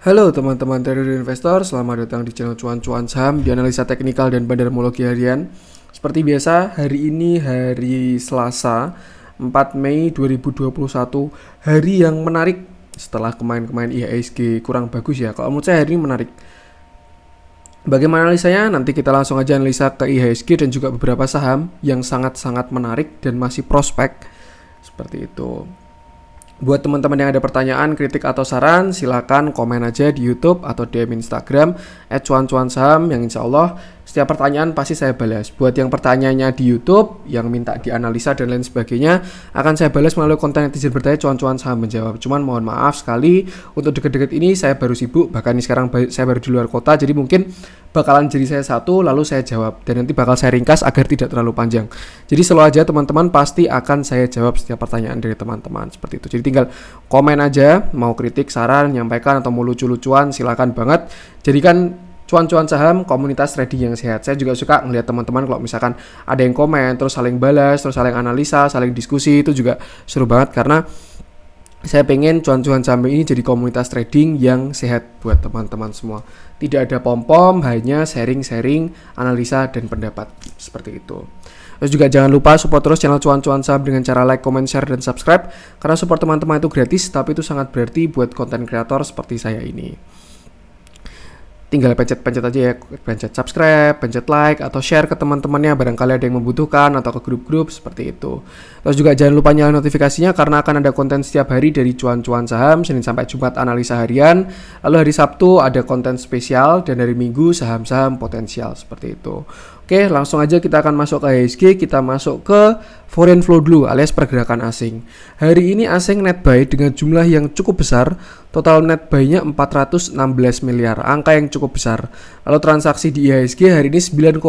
Halo teman-teman trader dan investor, selamat datang di channel Cuan-Cuan Saham di analisa teknikal dan bandarmologi harian. Seperti biasa, hari ini hari Selasa 4 Mei 2021, hari yang menarik setelah kemarin-kemarin IHSG kurang bagus ya. Kalau menurut saya hari ini menarik. Bagaimana analisanya? Nanti kita langsung aja analisa ke IHSG dan juga beberapa saham yang sangat-sangat menarik dan masih prospek. Seperti itu. Buat teman-teman yang ada pertanyaan, kritik atau saran, silakan komen aja di YouTube atau DM Instagram @cuan-cuan-saham yang insya Allah setiap pertanyaan pasti saya balas. Buat yang pertanyaannya di YouTube, yang minta dianalisa dan lain sebagainya, akan saya balas melalui konten netizen bertanya Cuan-Cuan Saham menjawab. Cuman mohon maaf sekali, untuk deket-deket ini saya baru sibuk, bahkan ini sekarang saya baru di luar kota, jadi mungkin bakalan jadi saya satu, lalu saya jawab. Dan nanti bakal saya ringkas agar tidak terlalu panjang. Jadi selalu aja teman-teman, pasti akan saya jawab setiap pertanyaan dari teman-teman. Seperti itu. Jadi tinggal komen aja, mau kritik, saran, menyampaikan, atau mau lucu-lucuan, silakan banget. Jadikan Cuan-Cuan Saham komunitas trading yang sehat. Saya juga suka ngelihat teman-teman kalau misalkan ada yang komen, terus saling balas, terus saling analisa, saling diskusi, itu juga seru banget karena saya pengen Cuan-Cuan Saham ini jadi komunitas trading yang sehat buat teman-teman semua. Tidak ada pom-pom, hanya sharing-sharing, analisa, dan pendapat. Seperti itu. Terus juga jangan lupa support terus channel Cuan-Cuan Saham dengan cara like, comment, share, dan subscribe. Karena support teman-teman itu gratis, tapi itu sangat berarti buat konten kreator seperti saya ini. Tinggal pencet-pencet aja ya, pencet subscribe, pencet like, atau share ke teman-temannya barangkali ada yang membutuhkan, atau ke grup-grup seperti itu. Terus juga jangan lupa nyalain notifikasinya karena akan ada konten setiap hari dari Cuan-Cuan Saham, Senin sampai Jumat analisa harian, lalu hari Sabtu ada konten spesial, dan hari Minggu saham-saham potensial seperti itu. Oke, langsung aja kita akan masuk ke IHSG, kita masuk ke foreign flow dulu alias pergerakan asing. Hari ini asing net buy dengan jumlah yang cukup besar, total net buy-nya 416 miliar, angka yang cukup besar. Lalu transaksi di IHSG hari ini 9,2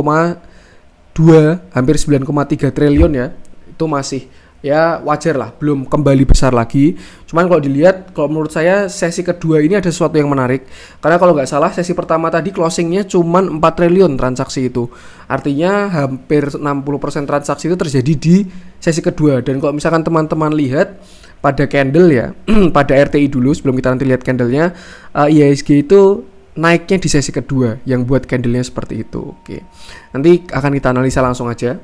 hampir 9,3 triliun ya. Itu masih ya wajar lah, belum kembali besar lagi. Cuman kalau dilihat, kalau menurut saya sesi kedua ini ada sesuatu yang menarik. Karena kalau nggak salah sesi pertama tadi closingnya cuman 4 triliun transaksi itu. Artinya hampir 60% transaksi itu terjadi di sesi kedua. Dan kalau misalkan teman-teman lihat pada candle ya, pada RTI dulu sebelum kita nanti lihat candlenya, IHSG itu naiknya di sesi kedua yang buat candlenya seperti itu. Oke. Nanti akan kita analisa langsung aja.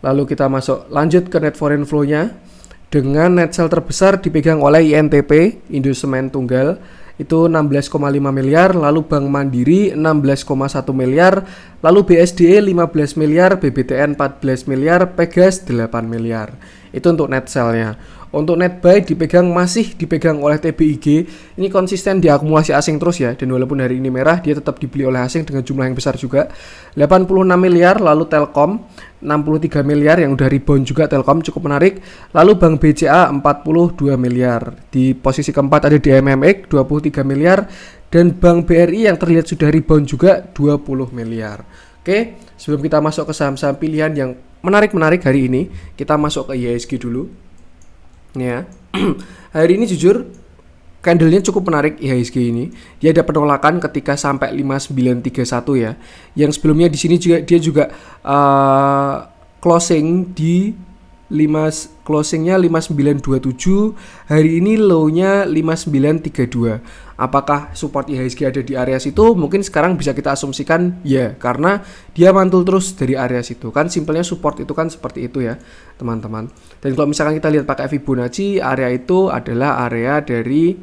Lalu kita lanjut ke net foreign flow-nya dengan net sell terbesar dipegang oleh INTP, Indosemen Tunggal, itu 16,5 miliar, lalu Bank Mandiri 16,1 miliar, lalu BSDE 15 miliar, BBTN 14 miliar, Pegas 8 miliar. Itu untuk net sell-nya. Untuk net buy masih dipegang oleh TBIG. Ini konsisten diakumulasi asing terus ya. Dan walaupun hari ini merah, dia tetap dibeli oleh asing dengan jumlah yang besar juga. 86 miliar, lalu Telkom 63 miliar yang udah rebound juga. Telkom cukup menarik. Lalu Bank BCA 42 miliar. Di posisi keempat ada DMMX 23 miliar. Dan Bank BRI yang terlihat sudah rebound juga 20 miliar. Oke, sebelum kita masuk ke saham-saham pilihan yang menarik-menarik hari ini, kita masuk ke IHSG dulu. Ya, hari ini jujur candlenya cukup menarik IHSG ini. Dia ada penolakan ketika sampai 5931 ya. Yang sebelumnya di sini juga dia juga closing di closingnya 5927. Hari ini low-nya 5932. Apakah support IHSG ada di area situ? Mungkin sekarang bisa kita asumsikan ya, karena dia mantul terus dari area situ. Kan simpelnya support itu kan seperti itu ya, teman-teman. Dan kalau misalkan kita lihat pakai Fibonacci, area itu adalah area dari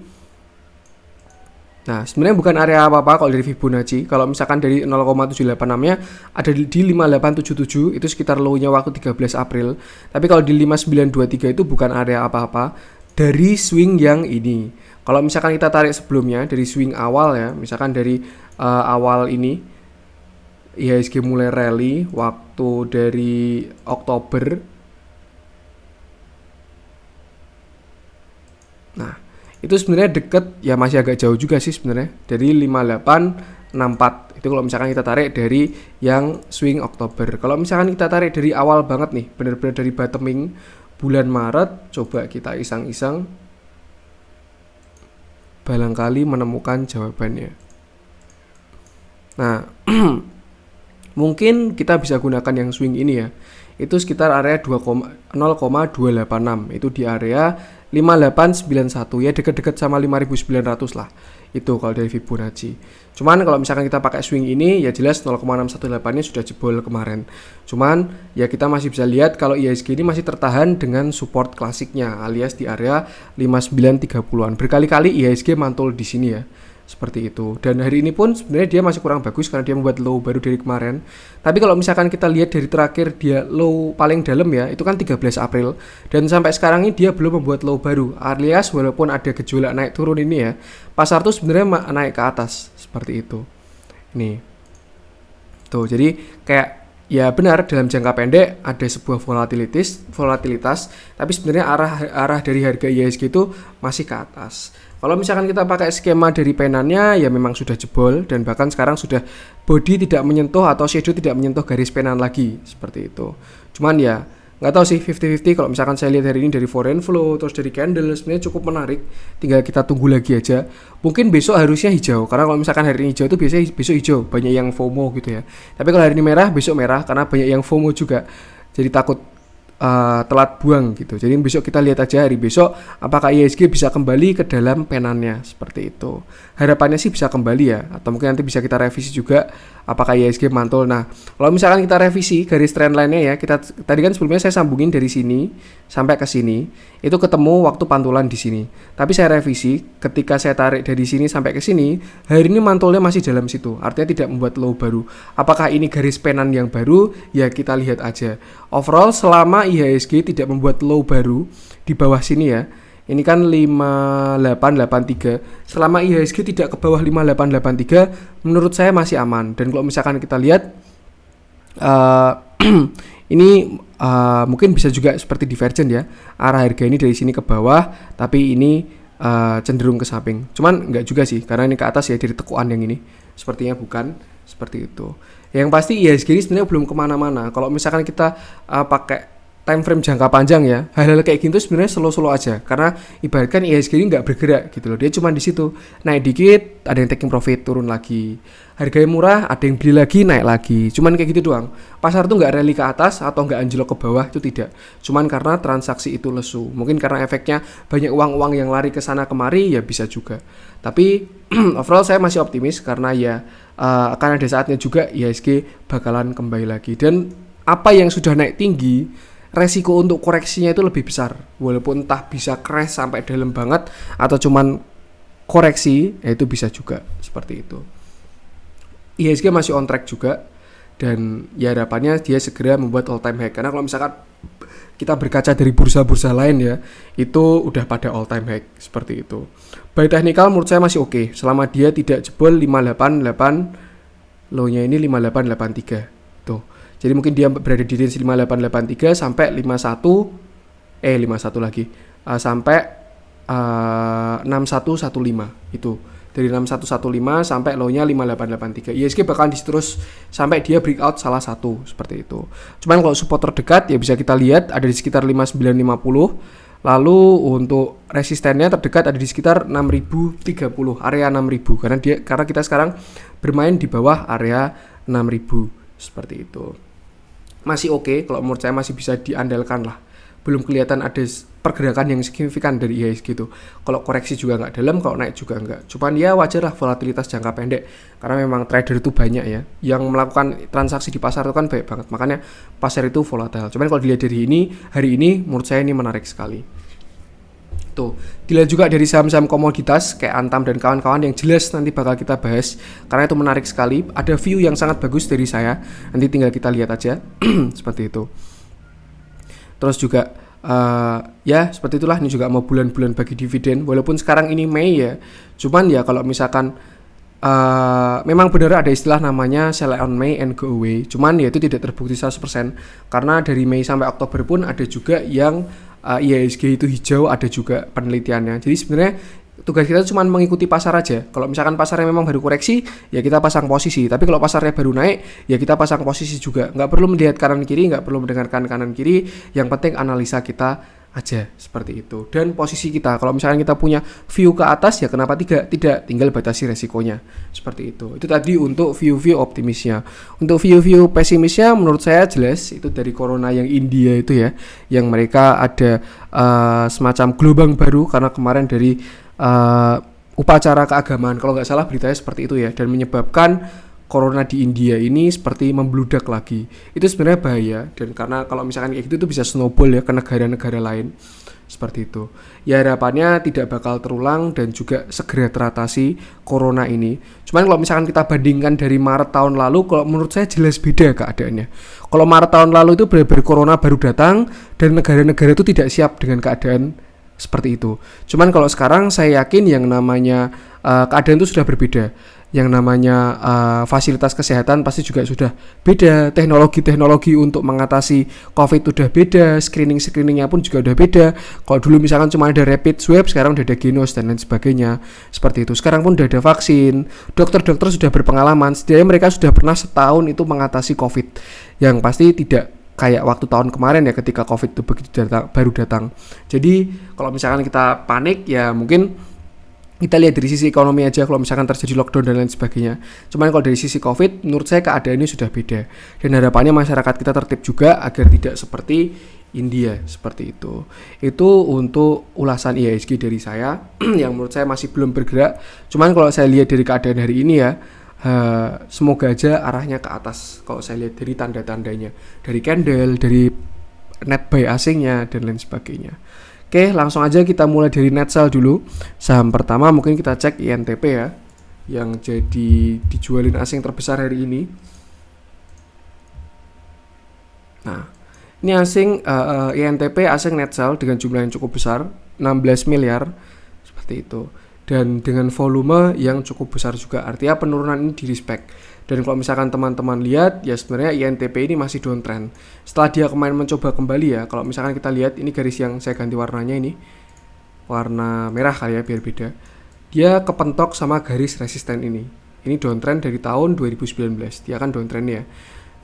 sebenarnya bukan area apa-apa kalau dari Fibonacci. Kalau misalkan dari 0,786-nya ada di 5877, itu sekitar low-nya waktu 13 April. Tapi kalau di 5923 itu bukan area apa-apa dari swing yang ini. Kalau misalkan kita tarik sebelumnya dari swing awal ya, misalkan dari awal ini IHSG mulai rally waktu dari Oktober. Nah, itu sebenarnya deket ya, masih agak jauh juga sih sebenarnya dari 5864. Itu kalau misalkan kita tarik dari yang swing Oktober. Kalau misalkan kita tarik dari awal banget nih, benar-benar dari bottoming bulan Maret, coba kita iseng-iseng barangkali menemukan jawabannya. Nah, mungkin kita bisa gunakan yang swing ini ya. Itu sekitar area 0,286. Itu di area 5891, ya deket-deket sama 5900 lah. Itu kalau dari Fibonacci. Cuman kalau misalkan kita pakai swing ini ya jelas 0,618-nya sudah jebol kemarin. Cuman ya kita masih bisa lihat kalau IHSG ini masih tertahan dengan support klasiknya alias di area 5930-an. Berkali-kali IHSG mantul di sini ya. Seperti itu. Dan hari ini pun sebenarnya dia masih kurang bagus karena dia membuat low baru dari kemarin. Tapi kalau misalkan kita lihat dari terakhir dia low paling dalam ya, itu kan 13 April. Dan sampai sekarang ini dia belum membuat low baru. Alias walaupun ada gejolak naik turun ini ya, pasar tuh sebenarnya naik ke atas. Seperti itu. Nih. Tuh, jadi kayak ya benar dalam jangka pendek ada sebuah volatilitas, tapi sebenarnya arah dari harga IHSG itu masih ke atas. Kalau misalkan kita pakai skema dari penannya ya memang sudah jebol dan bahkan sekarang sudah body tidak menyentuh atau shadow tidak menyentuh garis penan lagi seperti itu. Cuman ya nggak tahu sih 50-50 kalau misalkan saya lihat hari ini dari foreign flow terus dari candle sebenarnya cukup menarik. Tinggal kita tunggu lagi aja. Mungkin besok harusnya hijau karena kalau misalkan hari ini hijau itu biasanya besok hijau, banyak yang FOMO gitu ya. Tapi kalau hari ini merah besok merah karena banyak yang FOMO juga. Jadi takut telat buang gitu. Jadi besok kita lihat aja hari besok apakah IHSG bisa kembali ke dalam penannya seperti itu. Harapannya sih bisa kembali ya, atau mungkin nanti bisa kita revisi juga apakah IHSG mantul. Nah, kalau misalkan kita revisi garis trendline-nya ya, kita tadi kan sebelumnya saya sambungin dari sini sampai ke sini, itu ketemu waktu pantulan di sini. Tapi saya revisi ketika saya tarik dari sini sampai ke sini, hari ini mantulnya masih dalam situ. Artinya tidak membuat low baru. Apakah ini garis penan yang baru? Ya kita lihat aja. Overall selama IHSG tidak membuat low baru di bawah sini ya. Ini kan 5883. Selama IHSG tidak ke bawah 5883, menurut saya masih aman. Dan kalau misalkan kita lihat ini mungkin bisa juga seperti divergent ya. Arah harga ini dari sini ke bawah, tapi ini cenderung ke samping. Cuman enggak juga sih, karena ini ke atas ya dari tekuan yang ini. Sepertinya bukan seperti itu. Yang pasti IHSG ini sebenarnya belum kemana-mana. Kalau misalkan kita pakai time frame jangka panjang ya, hal-hal kayak gitu sebenarnya slow-slow aja, karena ibaratkan IHSG ini nggak bergerak gitu loh, dia cuma di situ naik dikit, ada yang taking profit turun lagi, harganya murah, ada yang beli lagi naik lagi, cuman kayak gitu doang. Pasar tuh nggak rally ke atas atau nggak anjlok ke bawah, itu tidak, cuman karena transaksi itu lesu, mungkin karena efeknya banyak uang-uang yang lari ke sana kemari ya bisa juga. Tapi overall saya masih optimis karena ya akan ada saatnya juga IHSG bakalan kembali lagi, dan apa yang sudah naik tinggi resiko untuk koreksinya itu lebih besar, walaupun entah bisa crash sampai dalam banget atau cuman koreksi, ya itu bisa juga seperti itu. IHSG masih on track juga, dan ya harapannya dia segera membuat all time high, karena kalau misalkan kita berkaca dari bursa-bursa lain ya, itu udah pada all time high seperti itu. By technical menurut saya masih oke, selama dia tidak jebol 588, low-nya ini 5883 tuh. Jadi mungkin dia berada di range 5883 sampai 51 lagi sampai 6115 itu. Dari 6115 sampai low-nya 5883. IHSG bakalan terus sampai dia breakout salah satu seperti itu. Cuman kalau support terdekat ya bisa kita lihat ada di sekitar 5950. Lalu untuk resistennya terdekat ada di sekitar 6030, area 6000 karena kita sekarang bermain di bawah area 6000 seperti itu. Masih oke, kalau menurut saya masih bisa diandalkan lah. Belum kelihatan ada pergerakan yang signifikan dari IHSG itu. Kalau koreksi juga nggak dalam, kalau naik juga nggak. Cuman ya wajar lah volatilitas jangka pendek, karena memang trader itu banyak ya, yang melakukan transaksi di pasar itu kan banyak banget. Makanya pasar itu volatile. Cuman kalau dilihat dari hari ini menurut saya ini menarik sekali. Tuh, dilihat juga dari saham-saham komoditas kayak Antam dan kawan-kawan yang jelas nanti bakal kita bahas karena itu menarik sekali. Ada view yang sangat bagus dari saya. Nanti tinggal kita lihat aja. Seperti itu. Terus juga ya seperti itulah, ini juga mau bulan-bulan bagi dividen. Walaupun sekarang ini Mei ya. Cuman ya kalau misalkan memang benar ada istilah namanya sell on May and go away. Cuman ya itu tidak terbukti 100% karena dari Mei sampai Oktober pun ada juga yang IHSG itu hijau, ada juga penelitiannya. Jadi sebenarnya tugas kita cuma mengikuti pasar aja. Kalau misalkan pasarnya memang baru koreksi, ya kita pasang posisi. Tapi kalau pasarnya baru naik, ya kita pasang posisi juga. Nggak perlu melihat kanan kiri, nggak perlu mendengarkan kanan kiri. Yang penting analisa kita aja seperti itu. Dan posisi kita, kalau misalkan kita punya view ke atas ya kenapa tidak tinggal batasi resikonya seperti itu. Itu tadi untuk view optimisnya. Untuk view pesimisnya menurut saya jelas itu dari corona yang India itu ya, yang mereka ada semacam gelombang baru karena kemarin dari upacara keagamaan kalau nggak salah beritanya seperti itu ya, dan menyebabkan corona di India ini seperti membludak lagi. Itu sebenarnya bahaya, dan karena kalau misalkan kayak gitu itu bisa snowball ya ke negara-negara lain seperti itu. Ya harapannya tidak bakal terulang dan juga segera teratasi corona ini. Cuman kalau misalkan kita bandingkan dari Maret tahun lalu, kalau menurut saya jelas beda keadaannya. Kalau Maret tahun lalu itu benar-benar corona baru datang dan negara-negara itu tidak siap dengan keadaan seperti itu. Cuman kalau sekarang saya yakin yang namanya keadaan itu sudah berbeda. Yang namanya fasilitas kesehatan pasti juga sudah beda, teknologi untuk mengatasi COVID sudah beda, screeningnya pun juga udah beda. Kalau dulu misalkan cuma ada rapid swab, sekarang udah ada genos dan lain sebagainya seperti itu. Sekarang pun udah ada vaksin, dokter-dokter sudah berpengalaman, setidaknya mereka sudah pernah setahun itu mengatasi COVID, yang pasti tidak kayak waktu tahun kemarin ya ketika COVID itu baru datang. Jadi kalau misalkan kita panik ya mungkin kita lihat dari sisi ekonomi aja kalau misalkan terjadi lockdown dan lain sebagainya. Cuman kalau dari sisi COVID, menurut saya keadaannya sudah beda. Dan harapannya masyarakat kita tertib juga agar tidak seperti India, seperti itu. Itu untuk ulasan IHSG dari saya yang menurut saya masih belum bergerak. Cuman kalau saya lihat dari keadaan hari ini ya, semoga aja arahnya ke atas. Kalau saya lihat dari tanda-tandanya, dari candle, dari net buy asingnya dan lain sebagainya. Oke, langsung aja kita mulai dari Netsal dulu. Saham pertama mungkin kita cek INTP ya, yang jadi dijualin asing terbesar hari ini. Nah, ini asing INTP asing Netsal dengan jumlah yang cukup besar, 16 miliar seperti itu. Dan dengan volume yang cukup besar juga, artinya penurunan ini di respect. Dan kalau misalkan teman-teman lihat ya sebenarnya INTP ini masih downtrend. Setelah dia kemarin mencoba kembali ya, kalau misalkan kita lihat ini garis yang saya ganti warnanya ini, warna merah kali ya biar beda. Dia kepentok sama garis resisten ini. Ini downtrend dari tahun 2019. Dia kan downtrend ya.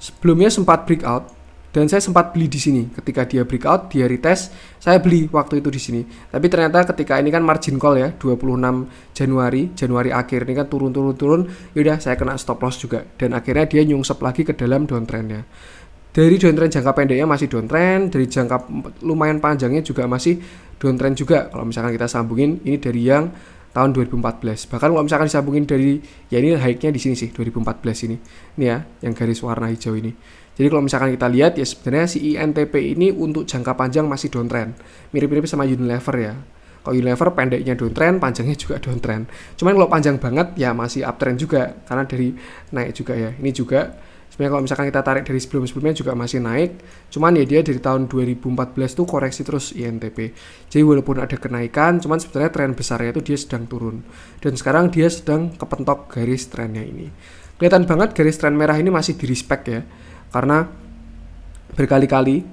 Sebelumnya sempat breakout dan saya sempat beli di sini. Ketika dia breakout, dia retest, saya beli waktu itu di sini. Tapi ternyata ketika ini kan margin call ya, 26 Januari akhir ini kan turun, yaudah saya kena stop loss juga. Dan akhirnya dia nyungsep lagi ke dalam downtrendnya. Dari downtrend jangka pendeknya masih downtrend, dari jangka lumayan panjangnya juga masih downtrend juga. Kalau misalkan kita sambungin ini dari yang tahun 2014. Bahkan kalau misalkan disambungin dari ya ini high-nya di sini sih 2014 ini. Ini ya, yang garis warna hijau ini. Jadi kalau misalkan kita lihat ya sebenarnya si INTP ini untuk jangka panjang masih downtrend. Mirip-mirip sama Unilever ya. Kalau Unilever pendeknya downtrend, panjangnya juga downtrend. Cuman kalau panjang banget ya masih uptrend juga karena dari naik juga ya. Ini juga sebenarnya kalau misalkan kita tarik dari sebelum-sebelumnya juga masih naik. Cuman ya dia dari tahun 2014 tuh koreksi terus INTP. Jadi walaupun ada kenaikan, cuman sebenarnya tren besarnya itu dia sedang turun. Dan sekarang dia sedang kepentok garis trennya ini. Kelihatan banget garis tren merah ini masih di respect ya. Karena berkali-kali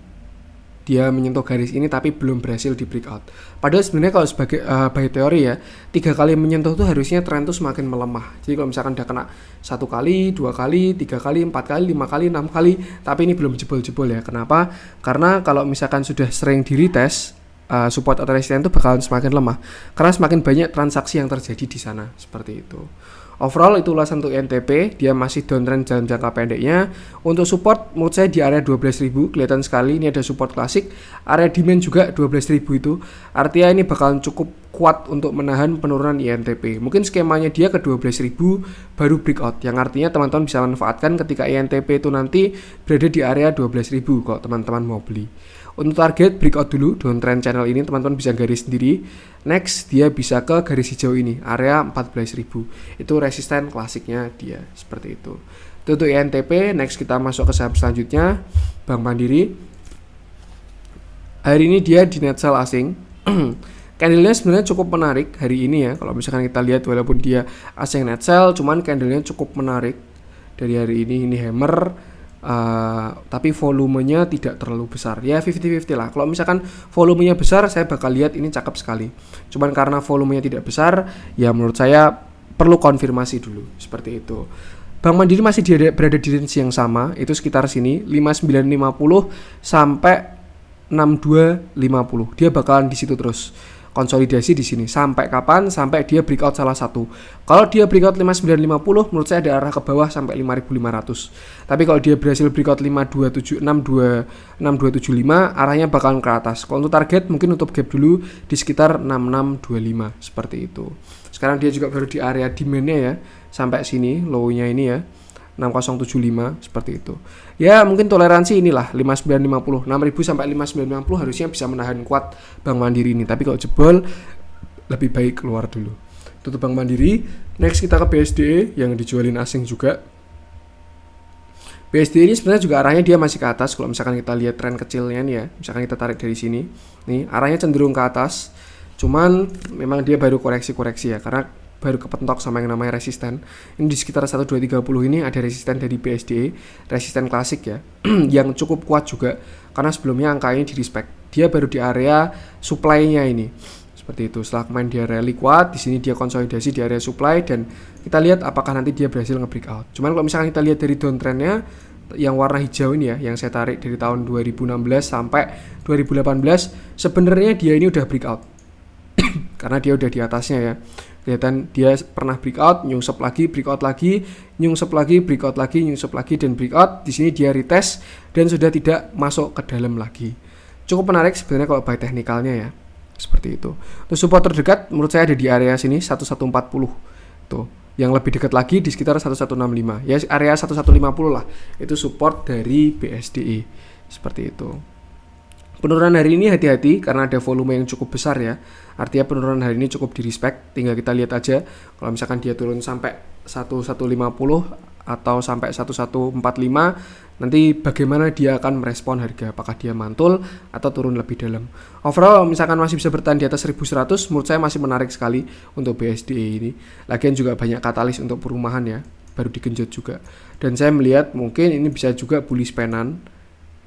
dia menyentuh garis ini tapi belum berhasil di breakout. Padahal sebenarnya kalau sebagai by teori ya, 3 kali menyentuh tuh harusnya tren tuh semakin melemah. Jadi kalau misalkan udah kena 1 kali, 2 kali, 3 kali, 4 kali, 5 kali, 6 kali, tapi ini belum jebol-jebol ya. Kenapa? Karena kalau misalkan sudah sering di retest, support atau resistance itu bakalan semakin lemah. Karena semakin banyak transaksi yang terjadi di sana, seperti itu. Overall itu ulasan untuk INTP, dia masih downtrend dalam jangka pendeknya. Untuk support menurut saya di area 12.000 kelihatan sekali, ini ada support klasik. Area demand juga 12.000 itu. Artinya ini bakalan cukup kuat untuk menahan penurunan INTP. Mungkin skemanya dia ke 12.000 baru breakout, yang artinya teman-teman bisa manfaatkan ketika INTP itu nanti berada di area 12.000 kalau teman-teman mau beli. Untuk target breakout dulu downtrend channel ini teman-teman bisa garis sendiri. Next dia bisa ke garis hijau ini area 14.000. Itu resisten klasiknya dia seperti itu. Itu untuk INTP. Next kita masuk ke saham selanjutnya, Bank Mandiri. Hari ini dia di net sell asing. Candlenya sebenarnya cukup menarik hari ini ya. Kalau misalkan kita lihat walaupun dia asing net sell, cuman candlenya cukup menarik dari hari ini hammer. Tapi volumenya tidak terlalu besar ya, 50-50 lah. Kalau misalkan volumenya besar saya bakal lihat ini cakep sekali. Cuman karena volumenya tidak besar ya menurut saya perlu konfirmasi dulu seperti itu. Bank Mandiri masih berada di range yang sama, itu sekitar sini 5950 sampai 6250. Dia bakalan di situ terus. Konsolidasi di sini sampai kapan? Sampai dia breakout salah satu. Kalau dia breakout 5950, menurut saya ada arah ke bawah sampai 5500. Tapi kalau dia berhasil breakout 6275, arahnya bakalan ke atas. Kalau untuk target mungkin untuk gap dulu di sekitar 6625 seperti itu. Sekarang dia juga baru di area demand-nya ya, sampai sini low-nya ini ya. 6075 seperti itu. Ya mungkin toleransi inilah 5950, 6000 sampai 5950 harusnya bisa menahan kuat Bank Mandiri ini. Tapi kalau jebol lebih baik keluar dulu. Tutup Bank Mandiri. Next kita ke BSDE yang dijualin asing juga. BSDE ini sebenarnya juga arahnya dia masih ke atas. Kalau misalkan kita lihat tren kecilnya nih ya, misalkan kita tarik dari sini, nih arahnya cenderung ke atas. Cuman memang dia baru koreksi-koreksi ya, karena baru kepentok sama yang namanya resisten. Ini di sekitar 1230 ini ada resisten dari BSDE, resisten klasik ya, yang cukup kuat juga karena sebelumnya angka ini di respect. Dia baru di area supply-nya ini. Seperti itu. Setelah kemarin dia rally kuat, di sini dia konsolidasi di area supply dan kita lihat apakah nanti dia berhasil nge-breakout. Cuman kalau misalkan kita lihat dari downtrend-nya yang warna hijau ini ya, yang saya tarik dari tahun 2016 sampai 2018, sebenarnya dia ini udah breakout. Karena dia udah di atasnya ya. Kelihatan dia pernah breakout, nyungsep lagi, breakout lagi, nyungsep lagi, breakout lagi, nyungsep lagi dan breakout. Di sini dia retest dan sudah tidak masuk ke dalam lagi. Cukup menarik sebenarnya kalau by teknikalnya ya. Seperti itu. Terus support terdekat menurut saya ada di area sini 1140. Tuh, yang lebih dekat lagi di sekitar 1165. Ya area 1150 lah. Itu support dari BSDE. Seperti itu. Penurunan hari ini hati-hati karena ada volume yang cukup besar ya. Artinya penurunan hari ini cukup di respect. Tinggal kita lihat aja kalau misalkan dia turun sampai 1150 atau sampai 1145, nanti bagaimana dia akan merespon harga. Apakah dia mantul atau turun lebih dalam. Overall misalkan masih bisa bertahan di atas 1100, menurut saya masih menarik sekali untuk BSDE ini. Lagian juga banyak katalis untuk perumahan ya, baru digenjot juga. Dan saya melihat mungkin ini bisa juga bullish penan.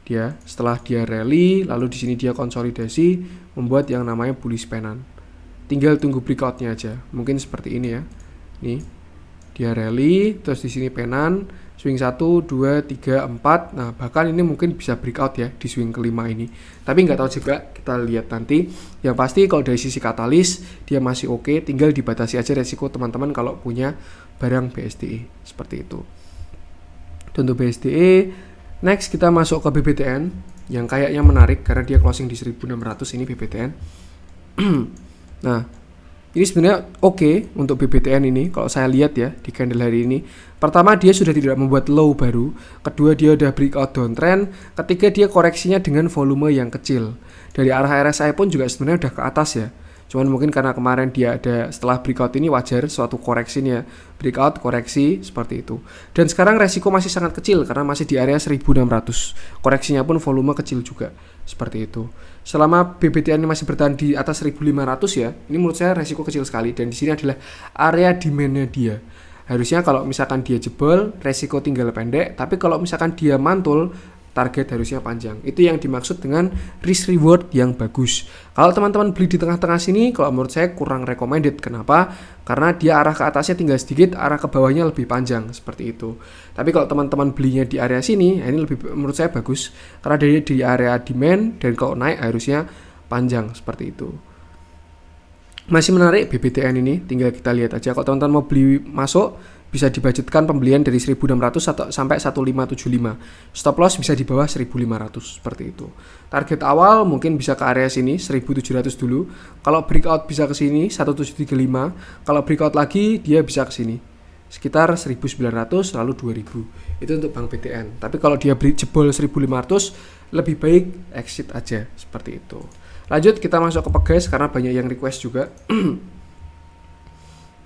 Dia setelah dia rally lalu di sini dia konsolidasi membuat yang namanya bullish penan. Tinggal tunggu breakoutnya aja. Mungkin seperti ini ya. Nih. Dia rally terus di sini penan, swing 1 2 3 4. Nah, bahkan ini mungkin bisa breakout ya di swing kelima ini. Tapi nggak tahu juga, kita lihat nanti. Yang pasti kalau dari sisi katalis dia masih oke, tinggal dibatasi aja resiko teman-teman kalau punya barang BSDE seperti itu. Untuk BSDE. Next kita masuk ke BBTN yang kayaknya menarik karena dia closing di 1600 ini BBTN. Nah, ini sebenarnya oke untuk BBTN ini kalau saya lihat ya di candle hari ini. Pertama dia sudah tidak membuat low baru, kedua dia udah breakout downtrend, ketiga dia koreksinya dengan volume yang kecil. Dari arah RSI pun juga sebenarnya udah ke atas ya. Cuman mungkin karena kemarin dia ada setelah breakout ini wajar suatu koreksinya, breakout koreksi seperti itu. Dan sekarang resiko masih sangat kecil karena masih di area 1600. Koreksinya pun volume kecil juga seperti itu. Selama BBTN ini masih bertahan di atas 1500 ya, ini menurut saya resiko kecil sekali dan di sini adalah area demand-nya dia. Harusnya kalau misalkan dia jebol, resiko tinggal pendek, tapi kalau misalkan dia mantul, target harusnya panjang. Itu yang dimaksud dengan risk reward yang bagus. Kalau teman-teman beli di tengah-tengah sini, kalau menurut saya kurang recommended. Kenapa? Karena dia arah ke atasnya tinggal sedikit, arah ke bawahnya lebih panjang seperti itu. Tapi kalau teman-teman belinya di area sini, ini lebih menurut saya bagus karena dia di area demand dan kalau naik harusnya panjang seperti itu. Masih menarik BBTN ini, tinggal kita lihat aja. Kalau teman-teman mau beli masuk, bisa dibudgetkan pembelian dari 1600 sampai 1575. Stop loss bisa di bawah 1500 seperti itu. Target awal mungkin bisa ke area sini 1700 dulu. Kalau breakout bisa ke sini 1735. Kalau breakout lagi dia bisa ke sini sekitar 1900 lalu 2000. Itu untuk Bank BTN. Tapi kalau dia jebol 1500 lebih baik exit aja seperti itu. Lanjut kita masuk ke Pegas karena banyak yang request juga.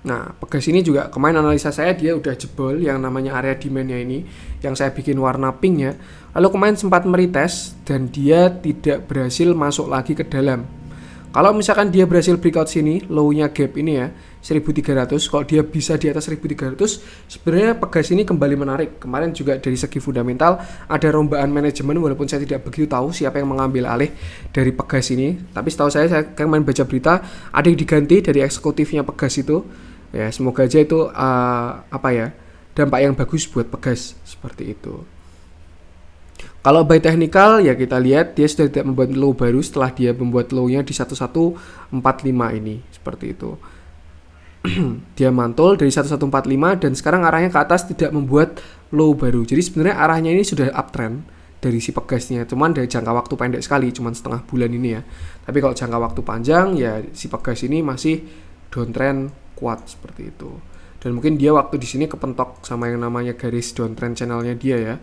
Nah, Pegas ini juga kemarin analisa saya dia udah jebol yang namanya area demand-nya ini yang saya bikin warna pink ya. Lalu kemarin sempat meretest dan dia tidak berhasil masuk lagi ke dalam. Kalau misalkan dia berhasil breakout sini, low-nya gap ini ya 1300, kalau dia bisa di atas 1300, sebenarnya Pegas ini kembali menarik. Kemarin juga dari segi fundamental ada rombaan manajemen walaupun saya tidak begitu tahu siapa yang mengambil alih dari Pegas ini. Tapi setahu saya kemarin baca berita ada yang diganti dari eksekutifnya Pegas itu. Ya, semoga aja itu dampak yang bagus buat Pegas seperti itu. Kalau by technical ya kita lihat dia sudah tidak membuat low baru setelah dia membuat low-nya di 1145 ini, seperti itu. Dia mantul dari 1145 dan sekarang arahnya ke atas, tidak membuat low baru. Jadi sebenarnya arahnya ini sudah uptrend dari si Pegasnya, cuman dari jangka waktu pendek sekali, cuman setengah bulan ini ya. Tapi kalau jangka waktu panjang ya si Pegas ini masih downtrend kuat seperti itu. Dan mungkin dia waktu di sini kepentok sama yang namanya garis downtrend channelnya dia ya.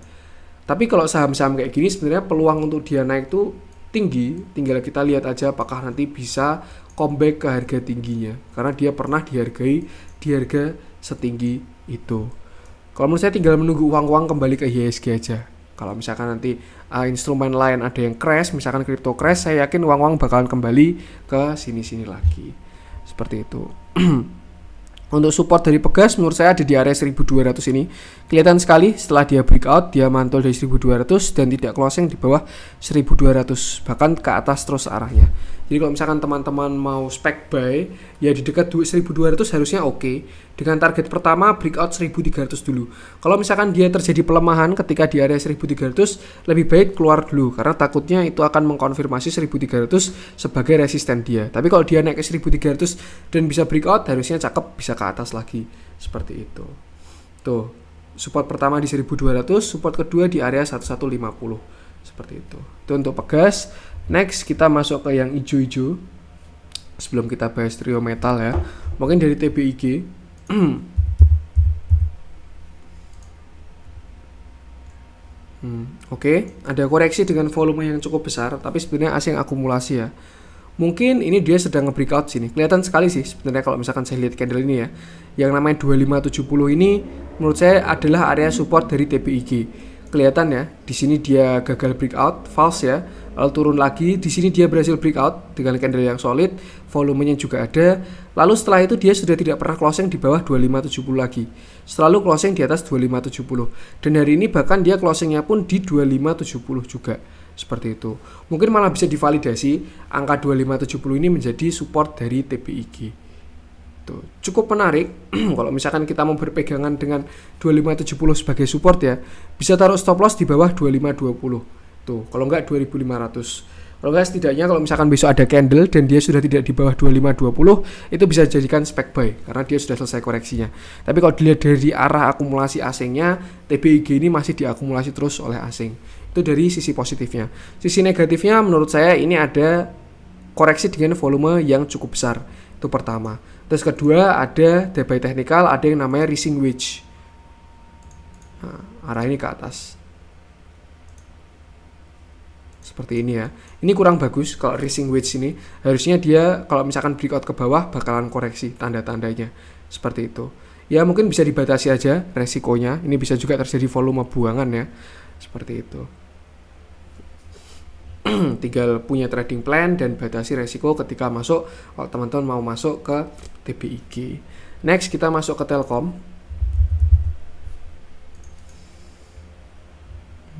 Tapi kalau saham-saham kayak gini sebenarnya peluang untuk dia naik tuh tinggi. Tinggal kita lihat aja apakah nanti bisa comeback ke harga tingginya. Karena dia pernah dihargai di harga setinggi itu. Kalau menurut saya tinggal menunggu uang-uang kembali ke IHSG aja. Kalau misalkan nanti instrumen lain ada yang crash, misalkan crypto crash, saya yakin uang-uang bakalan kembali ke sini-sini lagi. Seperti itu. Untuk support dari Pegas menurut saya ada di area 1200 ini. Kelihatan sekali setelah dia breakout, dia mantul dari 1200 dan tidak closing di bawah 1200, bahkan ke atas terus arahnya. Jadi kalau misalkan teman-teman mau spec buy, ya di dekat 1200 harusnya oke. Dengan target pertama breakout 1300 dulu. Kalau misalkan dia terjadi pelemahan ketika di area 1300, lebih baik keluar dulu karena takutnya itu akan mengkonfirmasi 1300 sebagai resisten dia. Tapi kalau dia naik ke 1300 dan bisa breakout, harusnya cakep bisa ke atas lagi. Seperti itu. Tuh, support pertama di 1200, support kedua di area 1150. Seperti itu. Itu untuk Pegas. Next kita masuk ke yang hijau-hijau. Sebelum kita bahas trio metal ya, mungkin dari TBIG. Oke, ada koreksi dengan volume yang cukup besar, tapi sebenarnya asing akumulasi ya. Mungkin ini dia sedang nge-breakout sini. Kelihatan sekali sih sebenarnya kalau misalkan saya lihat candle ini ya. Yang namanya 2570 ini menurut saya adalah area support dari TBIG. Kelihatan ya, di sini dia gagal breakout, false ya. Lalu turun lagi, di sini dia berhasil breakout dengan candle yang solid, volumenya juga ada. Lalu setelah itu dia sudah tidak pernah closing di bawah 2570 lagi. Selalu closing di atas 2570. Dan hari ini bahkan dia closingnya pun di 2570 juga. Seperti itu. Mungkin malah bisa divalidasi angka 2570 ini menjadi support dari TBIG. Tuh, cukup menarik kalau misalkan kita mau berpegangan dengan 2570 sebagai support ya, bisa taruh stop loss di bawah 2520. Tuh, kalau enggak 2500. Kalau enggak setidaknya kalau misalkan besok ada candle dan dia sudah tidak di bawah 2520, itu bisa dijadikan spec buy karena dia sudah selesai koreksinya. Tapi kalau dilihat dari arah akumulasi asingnya, TBIG ini masih diakumulasi terus oleh asing. Itu dari sisi positifnya. Sisi negatifnya menurut saya ini ada koreksi dengan volume yang cukup besar. Itu pertama. Terus kedua ada by technical, ada yang namanya rising wedge. Nah, arah ini ke atas. Seperti ini ya. Ini kurang bagus kalau rising wedge ini. Harusnya dia kalau misalkan breakout ke bawah bakalan koreksi tanda-tandanya. Seperti itu. Ya mungkin bisa dibatasi aja resikonya. Ini bisa juga terjadi volume buangan ya. Seperti itu. Tinggal punya trading plan dan batasi resiko ketika masuk kalau teman-teman mau masuk ke TBIG. Next kita masuk ke Telkom.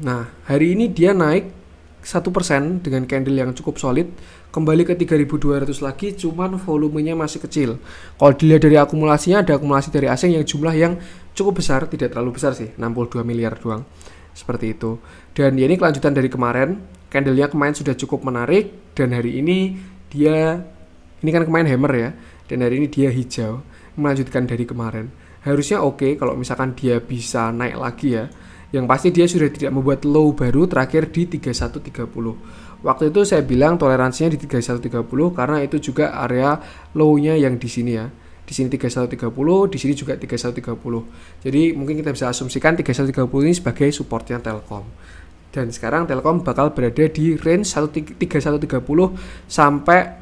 Nah, hari ini dia naik 1% dengan candle yang cukup solid, kembali ke 3200 lagi, cuman volumenya masih kecil. Kalau dilihat dari akumulasinya, ada akumulasi dari asing yang jumlah yang cukup besar, tidak terlalu besar sih, 62 miliar doang. Seperti itu. Dan ya ini kelanjutan dari kemarin. Candlenya kemarin sudah cukup menarik dan hari ini dia, ini kan kemarin hammer ya, dan hari ini dia hijau, melanjutkan dari kemarin. Harusnya oke kalau misalkan dia bisa naik lagi ya. Yang pasti dia sudah tidak membuat low baru terakhir di 3130. Waktu itu saya bilang toleransinya di 3130 karena itu juga area low-nya yang di sini ya. Di sini 3130, di sini juga 3130. Jadi mungkin kita bisa asumsikan 3130 ini sebagai supportnya Telkom. Dan sekarang Telkom bakal berada di range 3130 sampai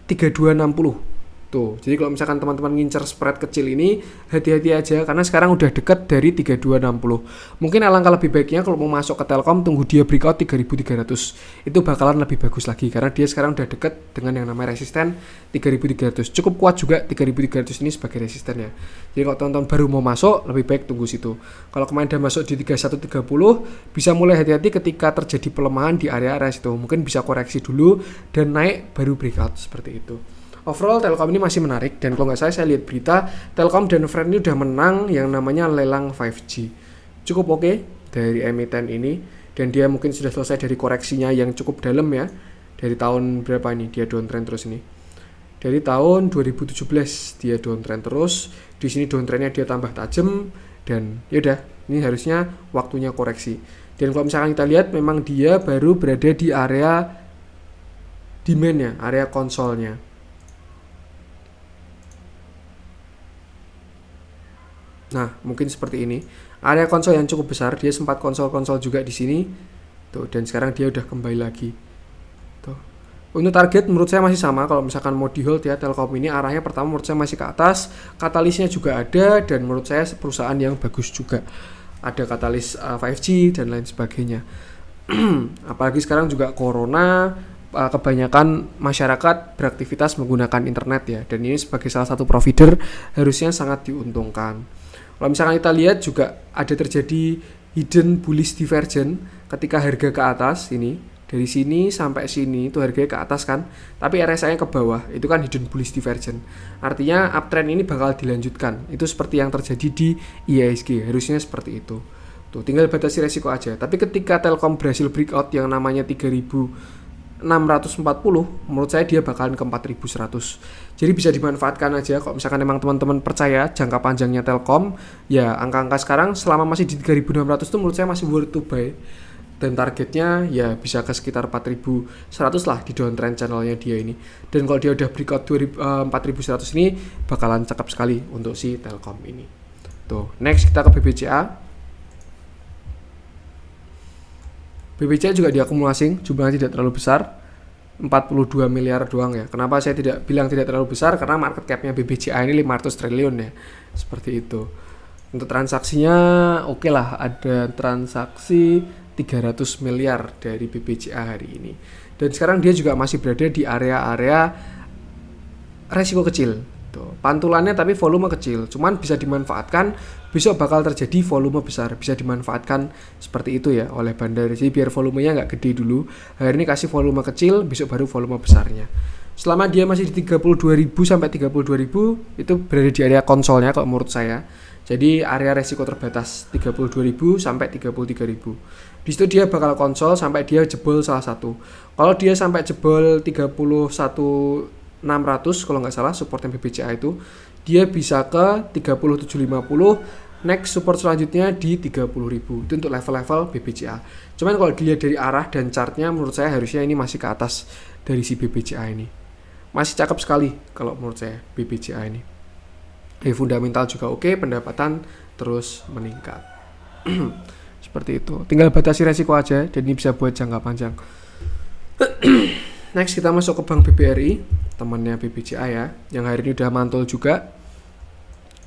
3260. Tuh, jadi kalau misalkan teman-teman ngincer spread kecil ini, hati-hati aja karena sekarang udah deket dari 3260. Mungkin alangkah lebih baiknya kalau mau masuk ke Telkom tunggu dia breakout 3300. Itu bakalan lebih bagus lagi karena dia sekarang udah deket dengan yang namanya resisten 3300. Cukup kuat juga 3300 ini sebagai resistennya. Jadi kalau teman-teman baru mau masuk, lebih baik tunggu situ. Kalau kemarin udah masuk di 3130, bisa mulai hati-hati ketika terjadi pelemahan di area-area situ. Mungkin bisa koreksi dulu dan naik baru breakout seperti itu. Overall Telkom ini masih menarik dan kalau nggak salah saya lihat berita Telkom dan Friend ini udah menang yang namanya lelang 5G. Cukup oke dari emiten ini dan dia mungkin sudah selesai dari koreksinya yang cukup dalam ya. Dari tahun berapa ini dia downtrend terus ini? Dari tahun 2017 dia downtrend terus. Di sini downtrendnya dia tambah tajam dan yaudah, ini harusnya waktunya koreksi. Dan kalau misalkan kita lihat memang dia baru berada di area demand-nya, area konsolnya. Nah, mungkin seperti ini. Area konsol yang cukup besar, dia sempat konsol-konsol juga di sini. Tuh, dan sekarang dia udah kembali lagi. Tuh. Untuk target menurut saya masih sama. Kalau misalkan mau di hold ya, Telkom ini arahnya pertama menurut saya masih ke atas. Katalisnya juga ada dan menurut saya perusahaan yang bagus juga. Ada katalis 5G dan lain sebagainya. Apalagi sekarang juga corona, kebanyakan masyarakat beraktivitas menggunakan internet ya, dan ini sebagai salah satu provider harusnya sangat diuntungkan. Kalau misalkan kita lihat juga ada terjadi hidden bullish divergence ketika harga ke atas ini, dari sini sampai sini itu harganya ke atas kan, tapi RSI-nya ke bawah, itu kan hidden bullish divergence. Artinya uptrend ini bakal dilanjutkan. Itu seperti yang terjadi di IHSG, harusnya seperti itu. Tuh, tinggal batasi resiko aja. Tapi ketika Telkom berhasil breakout yang namanya 3640, menurut saya dia bakalan ke 4100. Jadi bisa dimanfaatkan aja kalau misalkan memang teman-teman percaya jangka panjangnya Telkom, ya angka-angka sekarang selama masih di 3600 itu menurut saya masih worth to buy. Dan targetnya ya bisa ke sekitar 4100 lah di downtrend channelnya dia ini. Dan kalau dia udah breakout 4100 ini bakalan cakep sekali untuk si Telkom ini. Tuh, next kita ke BBCA. BBCA juga diakumulasi, jumlahnya tidak terlalu besar, 42 miliar doang ya. Kenapa saya tidak bilang tidak terlalu besar? Karena market cap-nya BBCA ini 500 triliun ya. Seperti itu. Untuk transaksinya oke lah, ada transaksi 300 miliar dari BBCA hari ini. Dan sekarang dia juga masih berada di area-area resiko kecil. Tuh, pantulannya tapi volume kecil, cuman bisa dimanfaatkan. Besok bakal terjadi volume besar, bisa dimanfaatkan seperti itu ya oleh bandar. Jadi biar volumenya nggak gede dulu, hari ini kasih volume kecil, besok baru volume besarnya. Selama dia masih di 32.000 sampai 32.000 itu berada di area konsolnya kalau menurut saya. Jadi area resiko terbatas 32.000 sampai 33.000. Di situ dia bakal konsol sampai dia jebol salah satu. Kalau dia sampai jebol 31.600 kalau nggak salah supportnya BBCA itu, dia bisa ke 37.50. Next support selanjutnya di 30.000. Itu untuk level-level BBCA. Cuman kalau dilihat dari arah dan chartnya menurut saya harusnya ini masih ke atas dari si BBCA ini. Masih cakep sekali kalau menurut saya BBCA ini. Fundamental juga oke, pendapatan terus meningkat. Seperti itu. Tinggal batasi resiko aja, dan ini bisa buat jangka panjang. Next kita masuk ke Bank BBRI, temannya BBCA ya, yang hari ini udah mantul juga.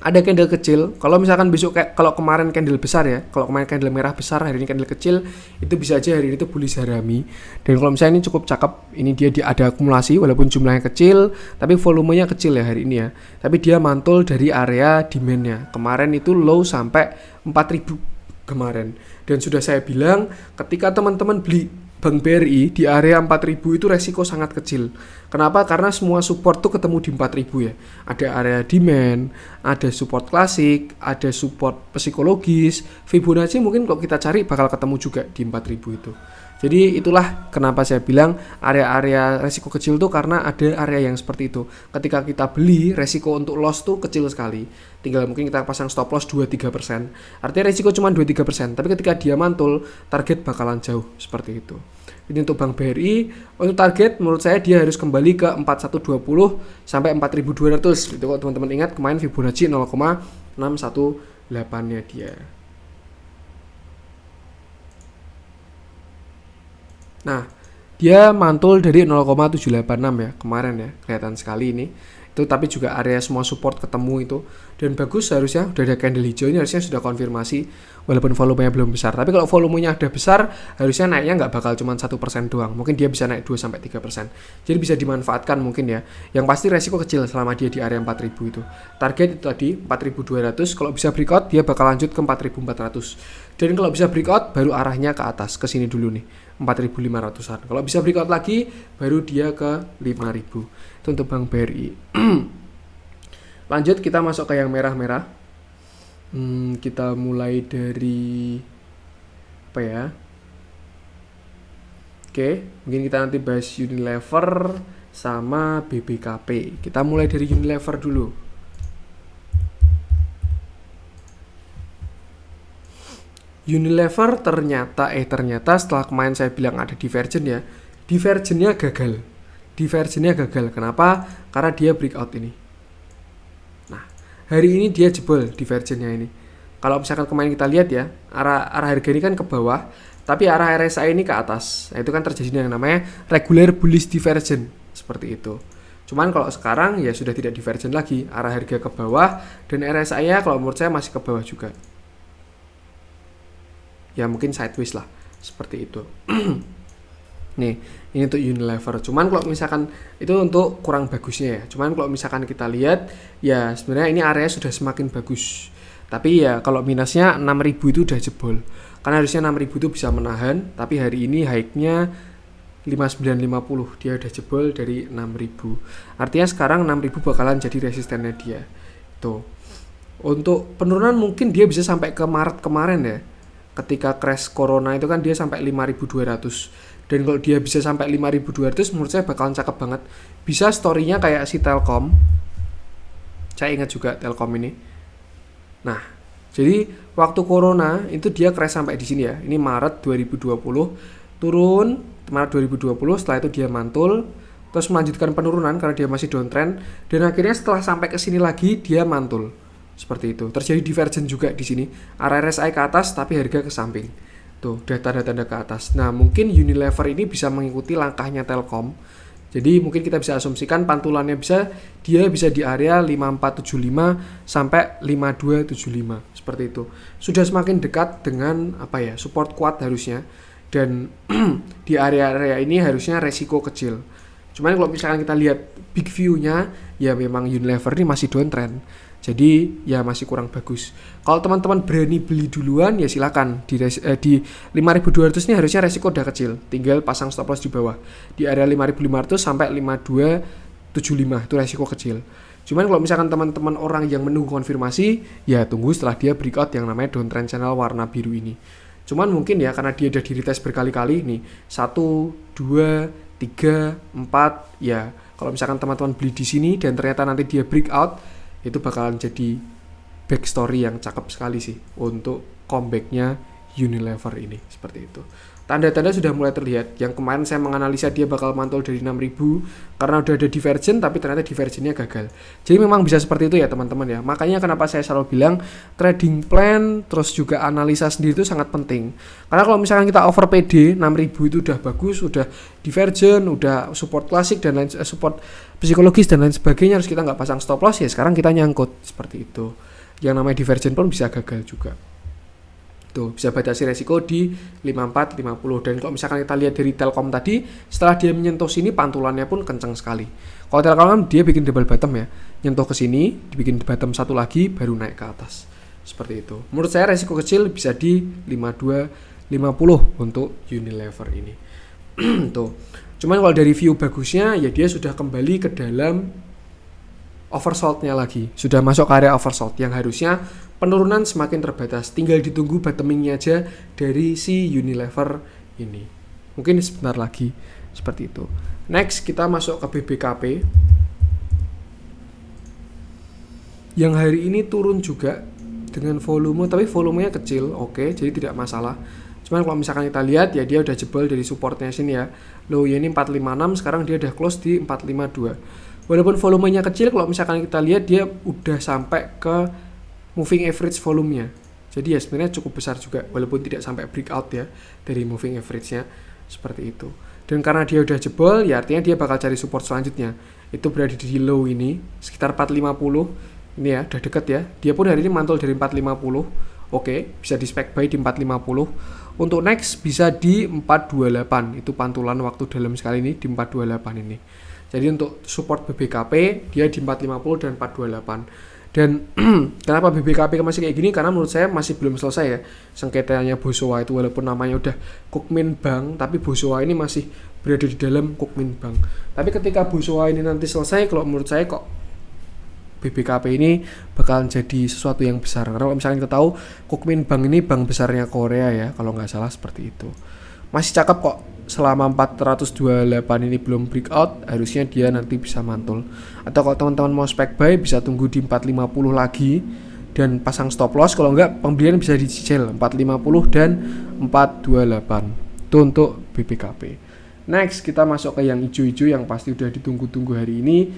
Ada candle kecil. Kalau misalkan besok kalau kemarin candle besar ya, kalau kemarin candle merah besar, hari ini candle kecil, itu bisa aja hari ini tuh bullish harami. Dan kalau misalnya ini cukup cakep, ini dia ada akumulasi walaupun jumlahnya kecil, tapi volumenya kecil ya hari ini ya. Tapi dia mantul dari area demand-nya. Kemarin itu low sampai 4.000 kemarin. Dan sudah saya bilang ketika teman-teman beli Bank BRI di area 4.000 itu resiko sangat kecil. Kenapa? Karena semua support tuh ketemu di 4.000 ya. Ada area demand, ada support klasik, ada support psikologis. Fibonacci mungkin kalau kita cari bakal ketemu juga di 4.000 itu. Jadi itulah kenapa saya bilang area-area resiko kecil tuh karena ada area yang seperti itu. Ketika kita beli, resiko untuk loss tuh kecil sekali. Tinggal mungkin kita pasang stop loss 2-3%. Artinya resiko cuma 2-3%. Tapi ketika dia mantul, target bakalan jauh seperti itu. Ini untuk Bank BRI. Untuk target menurut saya dia harus kembali ke 4120 sampai 4200. Itu kalau teman-teman ingat kemarin Fibonacci 0,618-nya dia. Nah, dia mantul dari 0,786 ya kemarin ya, kelihatan sekali ini. Itu tapi juga area semua support ketemu itu, dan bagus harusnya udah ada candle hijau ini, harusnya sudah konfirmasi walaupun volumenya belum besar. Tapi kalau volumenya udah besar, harusnya naiknya nggak bakal cuma 1% doang, mungkin dia bisa naik 2-3%. Jadi bisa dimanfaatkan mungkin ya. Yang pasti resiko kecil selama dia di area 4.000 itu. Target itu tadi 4.200, kalau bisa breakout dia bakal lanjut ke 4.400. Dan kalau bisa breakout baru arahnya ke atas, ke sini dulu nih, 4.500-an. Kalau bisa breakout lagi baru dia ke 5.000. Itu untuk Bank BRI. Lanjut kita masuk ke yang merah-merah. Kita mulai dari apa ya? Oke, mungkin kita nanti bahas Unilever sama BBKP. Kita mulai dari Unilever dulu. Unilever ternyata setelah kemarin saya bilang ada divergen ya, divergennya gagal. Kenapa? Karena dia breakout ini. Nah, hari ini dia jebol divergennya ini. Kalau misalkan kemarin kita lihat ya, arah harga ini kan ke bawah, tapi arah RSI ini ke atas. Nah, itu kan terjadi yang namanya regular bullish divergence seperti itu. Cuman kalau sekarang ya sudah tidak divergent lagi, arah harga ke bawah dan RSI-nya kalau menurut saya masih ke bawah juga. Ya mungkin sideways lah, seperti itu. Nih, ini untuk Unilever. Cuman kalau misalkan itu untuk kurang bagusnya ya. Cuman kalau misalkan kita lihat, ya sebenarnya ini area sudah semakin bagus. Tapi ya kalau minusnya 6.000 itu udah jebol. Karena harusnya 6.000 itu bisa menahan, tapi hari ini high-nya 5950, dia udah jebol dari 6.000. Artinya sekarang 6.000 bakalan jadi resistennya dia. Tuh. Untuk penurunan mungkin dia bisa sampai ke Maret kemarin ya. Ketika crash corona itu kan dia sampai 5.200. Dan kalau dia bisa sampai 5.200 menurut saya bakalan cakep banget. Bisa story-nya kayak si Telkom. Saya ingat juga Telkom ini. Nah, jadi waktu corona itu dia crash sampai di sini ya. Ini Maret 2020, turun Maret 2020, setelah itu dia mantul, terus melanjutkan penurunan karena dia masih downtrend, dan akhirnya setelah sampai ke sini lagi dia mantul. Seperti itu. Terjadi divergence juga di sini. Arah RSI ke atas tapi harga ke samping. Tuh, udah tanda-tanda ke atas. Nah, mungkin Unilever ini bisa mengikuti langkahnya Telkom. Jadi mungkin kita bisa asumsikan pantulannya dia bisa di area 5475 sampai 5275 seperti itu. Sudah semakin dekat dengan support kuat harusnya, dan di area-area ini harusnya resiko kecil. Cuman kalau misalkan kita lihat big view-nya, ya memang Unilever ini masih downtrend. Jadi ya masih kurang bagus. Kalau teman-teman berani beli duluan ya silakan. Di 5.200 ini harusnya resiko udah kecil. Tinggal pasang stop loss di bawah. Di area 5.500 sampai 5275 itu resiko kecil. Cuman kalau misalkan teman-teman orang yang menunggu konfirmasi, ya tunggu setelah dia breakout yang namanya downtrend channel warna biru ini. Cuman mungkin ya karena dia udah di retest berkali-kali nih, 1, 2, 3, 4, ya kalau misalkan teman-teman beli di sini dan ternyata nanti dia breakout, itu bakalan jadi backstory yang cakep sekali sih untuk comebacknya Unilever ini, seperti itu. Tanda-tanda sudah mulai terlihat. Yang kemarin saya menganalisa dia bakal mantul dari 6.000 karena udah ada divergent, tapi ternyata divergennya gagal. Jadi memang bisa seperti itu ya teman-teman ya. Makanya kenapa saya selalu bilang trading plan terus juga analisa sendiri itu sangat penting. Karena kalau misalkan kita over PD 6.000 itu udah bagus, udah divergent, udah support klasik dan lain support psikologis dan lain sebagainya, harus kita nggak pasang stop loss ya. Sekarang kita nyangkut seperti itu. Yang namanya divergent pun bisa gagal juga. Tuh, bisa batasi resiko di 5450. Dan kalau misalkan kita lihat dari Telkom tadi, setelah dia menyentuh sini pantulannya pun kencang sekali. Kalau Telkom dia bikin double bottom ya, nyentuh ke sini, dibikin bottom satu lagi baru naik ke atas. Seperti itu. Menurut saya resiko kecil bisa di 5250 untuk Unilever ini. Tuh. Cuman kalau dari view bagusnya ya dia sudah kembali ke dalam oversold-nya lagi. Sudah masuk ke area oversold yang harusnya penurunan semakin terbatas. Tinggal ditunggu bottoming-nya aja dari si Unilever ini. Mungkin sebentar lagi seperti itu. Next kita masuk ke BBKP yang hari ini turun juga dengan volume, tapi volumenya kecil. Oke, jadi tidak masalah. Cuman kalau misalkan kita lihat ya dia udah jebol dari supportnya sini ya. Low ya ini 456, sekarang dia udah close di 452. Walaupun volumenya kecil, kalau misalkan kita lihat dia udah sampai ke moving average volumenya. Jadi ya sebenarnya cukup besar juga, walaupun tidak sampai breakout ya dari moving average-nya seperti itu. Dan karena dia udah jebol, ya artinya dia bakal cari support selanjutnya. Itu berada di low ini sekitar 450. Ini ya udah deket ya. Dia pun hari ini mantul dari 450. Oke, bisa di spec buy di 450. Untuk next bisa di 428. Itu pantulan waktu dalam sekali ini di 428 ini. Jadi untuk support BBKP dia di 450 dan 428. Dan kenapa BBKP masih kayak gini? Karena menurut saya masih belum selesai ya sengketanya Bosowa itu, walaupun namanya udah Kukmin Bank, tapi Bosowa ini masih berada di dalam Kukmin Bank. Tapi ketika Bosowa ini nanti selesai, kalau menurut saya kok BBKP ini bakalan jadi sesuatu yang besar. Karena kalau misalnya kita tahu Kukmin Bank ini bank besarnya Korea ya, kalau nggak salah seperti itu. Masih cakep kok selama 428 ini belum breakout, harusnya dia nanti bisa mantul. Atau kalau teman-teman mau spek buy bisa tunggu di 450 lagi dan pasang stop loss. Kalau enggak, pembelian bisa dicicil 450 dan 428. Itu untuk BBKP. Next, kita masuk ke yang hijau-hijau yang pasti udah ditunggu-tunggu hari ini,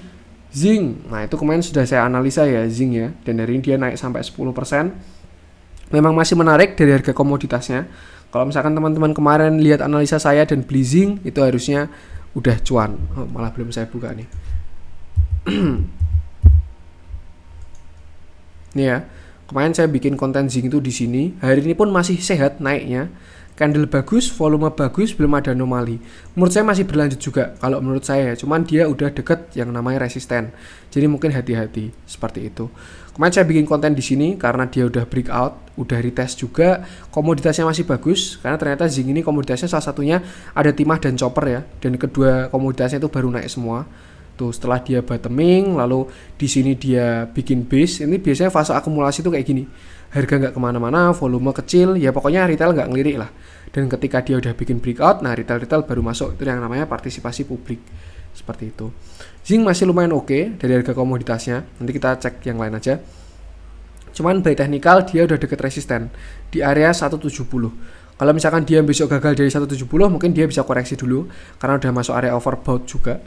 Zinc. Nah, itu kemarin sudah saya analisa ya, Zinc ya. Dan hari ini dia naik sampai 10%. Memang masih menarik dari harga komoditasnya. Kalau misalkan teman-teman kemarin lihat analisa saya dan beli Zinc, itu harusnya udah cuan. Oh, malah belum saya buka nih. Nih ya, kemarin saya bikin konten Zinc itu di sini. Hari ini pun masih sehat naiknya. Candle bagus, volume bagus, belum ada anomali. Menurut saya masih berlanjut juga kalau menurut saya, cuman dia udah deket yang namanya resisten. Jadi mungkin hati-hati seperti itu. Kemarin saya bikin konten di sini karena dia udah breakout, udah retest juga, komoditasnya masih bagus karena ternyata Zinc ini komoditasnya salah satunya ada timah dan chopper ya, dan kedua komoditasnya itu baru naik semua. Tuh setelah dia bottoming, lalu di sini dia bikin base. Ini biasanya fase akumulasi tuh kayak gini. Harga nggak kemana-mana, volume kecil, ya pokoknya retail nggak ngelirik lah. Dan ketika dia udah bikin breakout, nah retail baru masuk. Itu yang namanya partisipasi publik. Seperti itu. Zinc masih lumayan oke dari harga komoditasnya. Nanti kita cek yang lain aja. Cuman by technical dia udah deket resisten di area 170. Kalau misalkan dia besok gagal dari 170, mungkin dia bisa koreksi dulu karena udah masuk area overbought juga.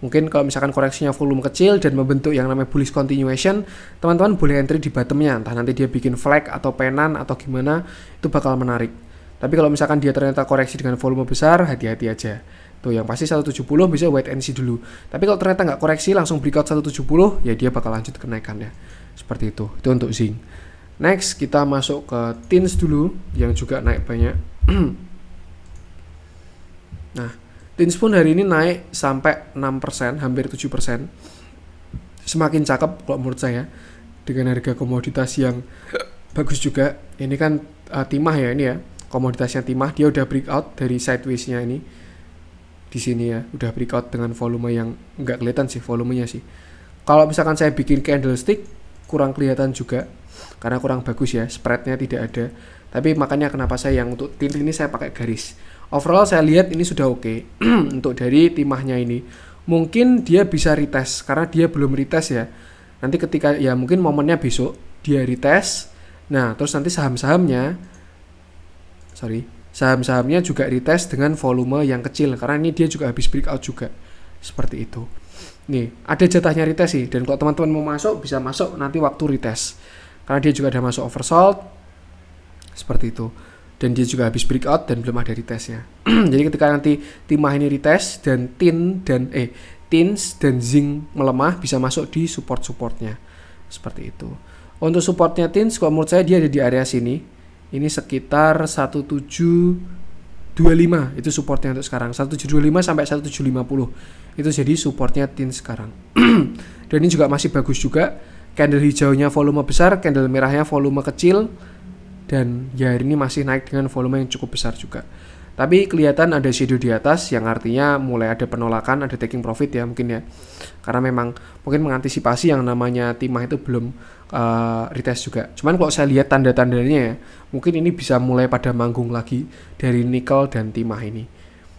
Mungkin kalau misalkan koreksinya volume kecil dan membentuk yang namanya bullish continuation, teman-teman boleh entry di bottomnya, entah nanti dia bikin flag atau penan atau gimana, itu bakal menarik. Tapi kalau misalkan dia ternyata koreksi dengan volume besar, hati-hati aja. Tuh yang pasti 170 bisa wait and see dulu. Tapi kalau ternyata nggak koreksi langsung breakout 170, ya dia bakal lanjut kenaikannya. Seperti itu untuk Zinc. Next kita masuk ke Tins dulu yang juga naik banyak. Nah, Tins pun hari ini naik sampai 6%, hampir 7%. Semakin cakep kalau menurut saya dengan harga komoditas yang bagus juga. Ini kan timah ya ini ya. Komoditasnya timah, dia udah breakout dari sideways-nya ini. Di sini ya, udah breakout dengan volume yang enggak kelihatan sih volumenya sih. Kalau misalkan saya bikin candlestick kurang kelihatan juga karena kurang bagus ya, spreadnya tidak ada. Tapi makanya kenapa saya yang untuk tint ini saya pakai garis. Overall saya lihat ini sudah oke. Untuk dari timahnya ini mungkin dia bisa retest karena dia belum retest ya. Nanti ketika ya mungkin momennya besok dia retest. Nah terus nanti saham-sahamnya juga retest dengan volume yang kecil karena ini dia juga habis breakout juga. Seperti itu. Nih ada jatahnya retest sih, dan kalau teman-teman mau masuk bisa masuk nanti waktu retest karena dia juga ada masuk oversold. Seperti itu. Dan dia juga habis breakout dan belum ada retestnya. Jadi ketika nanti timah ini retest dan Tins dan Zinc melemah, bisa masuk di support-supportnya. Seperti itu. Untuk supportnya Tins, kalau menurut saya dia ada di area sini. Ini sekitar 1725 itu supportnya untuk sekarang. 1725 sampai 1750 itu jadi supportnya Tins sekarang. Dan ini juga masih bagus juga. Candle hijaunya volume besar, candle merahnya volume kecil. Dan ya hari ini masih naik dengan volume yang cukup besar juga. Tapi kelihatan ada shadow di atas yang artinya mulai ada penolakan, ada taking profit ya mungkin ya. Karena memang mungkin mengantisipasi yang namanya timah itu belum retest juga. Cuman kalau saya lihat tanda-tandanya ya, mungkin ini bisa mulai pada manggung lagi dari nikel dan timah ini.